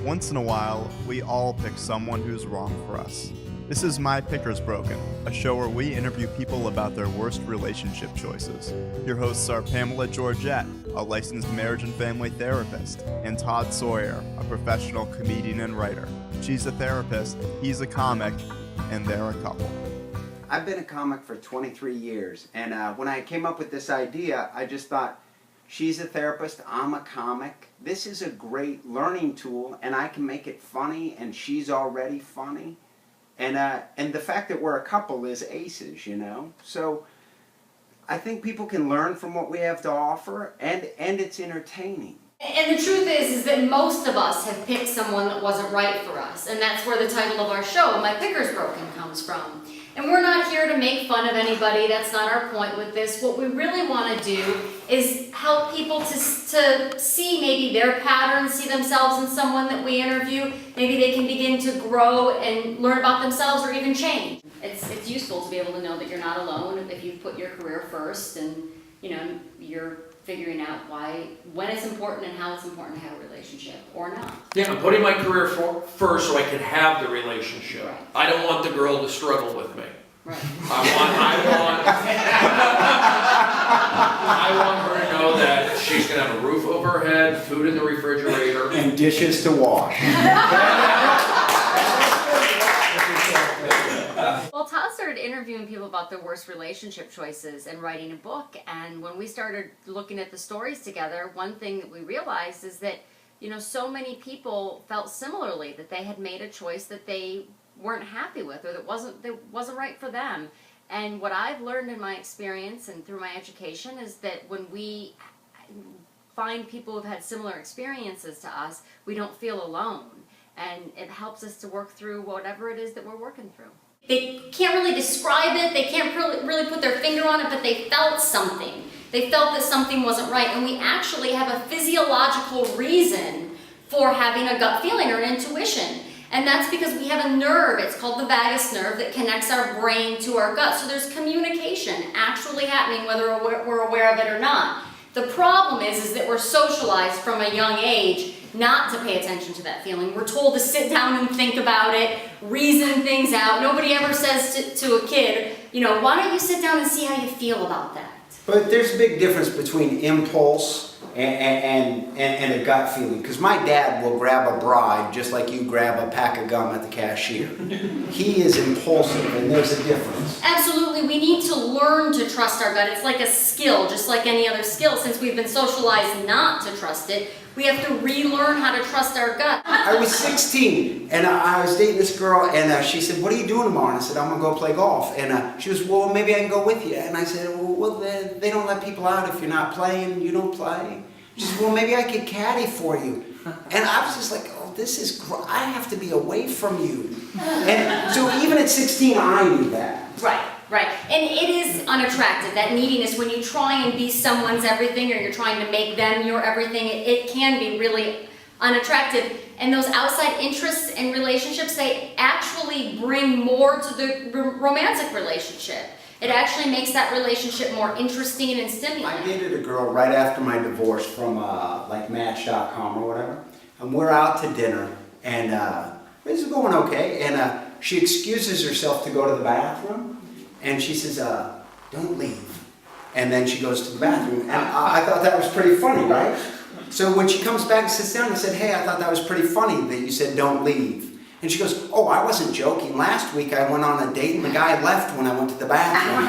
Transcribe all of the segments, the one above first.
Once in a while, we all pick someone who's wrong for us. This is My Picker's Broken, a show where we interview people about their worst relationship choices. Your hosts are Pamela Georgette, a licensed marriage and family therapist, and Todd Sawyer, a professional comedian and writer. She's a therapist, he's a comic, and they're a couple. I've been a comic for 23 years, and when I came up with this idea, I just thought, she's a therapist, I'm a comic. This is a great learning tool, and I can make it funny, and she's already funny. And the fact that we're a couple is aces, you know? So I think people can learn from what we have to offer, and it's entertaining. And the truth is that most of us have picked someone that wasn't right for us, and that's where the title of our show, My Picker's Broken, comes from. And we're not here to make fun of anybody, that's not our point with this. What we really want to do is help people to see maybe their patterns, see themselves in someone that we interview. Maybe they can begin to grow and learn about themselves or even change. It's useful to be able to know that you're not alone if you've put your career first and you're figuring out when it's important and how it's important to have a relationship or not. Yeah, I'm putting my career first so I can have the relationship. Right. I don't want the girl to struggle with me. Right. I want her to know that she's going to have a roof over her head, food in the refrigerator. And dishes to wash. Well, Todd started interviewing people about their worst relationship choices and writing a book. And when we started looking at the stories together, one thing that we realized is that, so many people felt similarly, that they had made a choice that they weren't happy with or that wasn't right for them. And what I've learned in my experience and through my education is that when we find people who've had similar experiences to us, we don't feel alone. And it helps us to work through whatever it is that we're working through. They can't really describe it, they can't really put their finger on it, but they felt something. They felt that something wasn't right, and we actually have a physiological reason for having a gut feeling or an intuition. And that's because we have a nerve, it's called the vagus nerve, that connects our brain to our gut. So there's communication actually happening whether we're aware of it or not. The problem is that we're socialized from a young age not to pay attention to that feeling. We're told to sit down and think about it, reason things out. Nobody ever says to a kid, why don't you sit down and see how you feel about that? But there's a big difference between impulse and a gut feeling. Because my dad will grab a bride just like you grab a pack of gum at the cashier. He is impulsive, and there's a difference. Absolutely. We need to learn to trust our gut. It's like a skill, just like any other skill. Since we've been socialized not to trust it, we have to relearn how to trust our gut. I was 16, and I was dating this girl, and she said, "What are you doing tomorrow?" And I said, "I'm going to go play golf." And she was, "Well, maybe I can go with you." And I said, well, they don't let people out if you're not playing, you don't play. She said, "Well, maybe I could caddy for you." And I was just like, "Oh, this is I have to be away from you." And so even at 16, I knew that. Right. And it is unattractive, that neediness. When you try and be someone's everything or you're trying to make them your everything, it can be really unattractive. And those outside interests and relationships, they actually bring more to the romantic relationship. It actually makes that relationship more interesting and stimulating. I dated a girl right after my divorce from like Match.com or whatever. And we're out to dinner, and this is going okay. And she excuses herself to go to the bathroom. And she says, "Don't leave." And then she goes to the bathroom. And I thought that was pretty funny, right? So when she comes back and sits down, I said, "Hey, I thought that was pretty funny that you said don't leave." And she goes, "Oh, I wasn't joking. Last week I went on a date and the guy left when I went to the bathroom."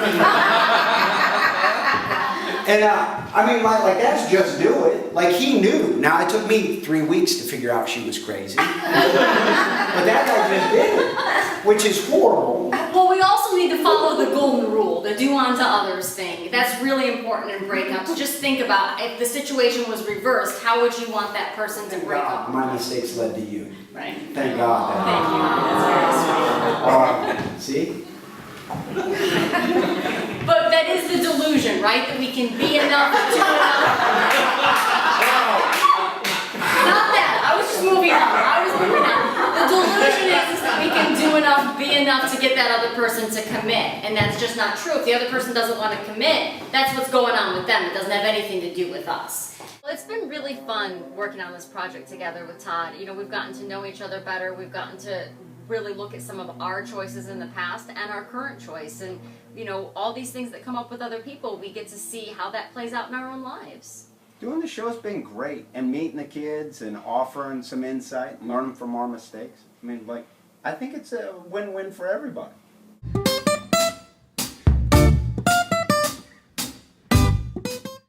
And like that's just do it. Like he knew. Now it took me 3 weeks to figure out she was crazy. But that guy just did it, which is horrible. Well, we also need to follow the golden rule, the do unto others thing. That's really important in breakups. Just think about if the situation was reversed, how would you want that person to break up? My mistakes led to you. Right. Thank God. Thank you. That's very sweet. See? But that is the delusion, right? That we can be enough, do enough. Not that. I was just moving on. The delusion is that we can do enough, be enough to get that other person to commit. And that's just not true. If the other person doesn't want to commit, that's what's going on with them. It doesn't have anything to do with us. It's been really fun working on this project together with Todd. You know, we've gotten to know each other better. We've gotten to really look at some of our choices in the past and our current choice. And, you know, all these things that come up with other people, we get to see how that plays out in our own lives. Doing the show's been great, and meeting the kids and offering some insight, learning from our mistakes. I mean, like, I think it's a win-win for everybody.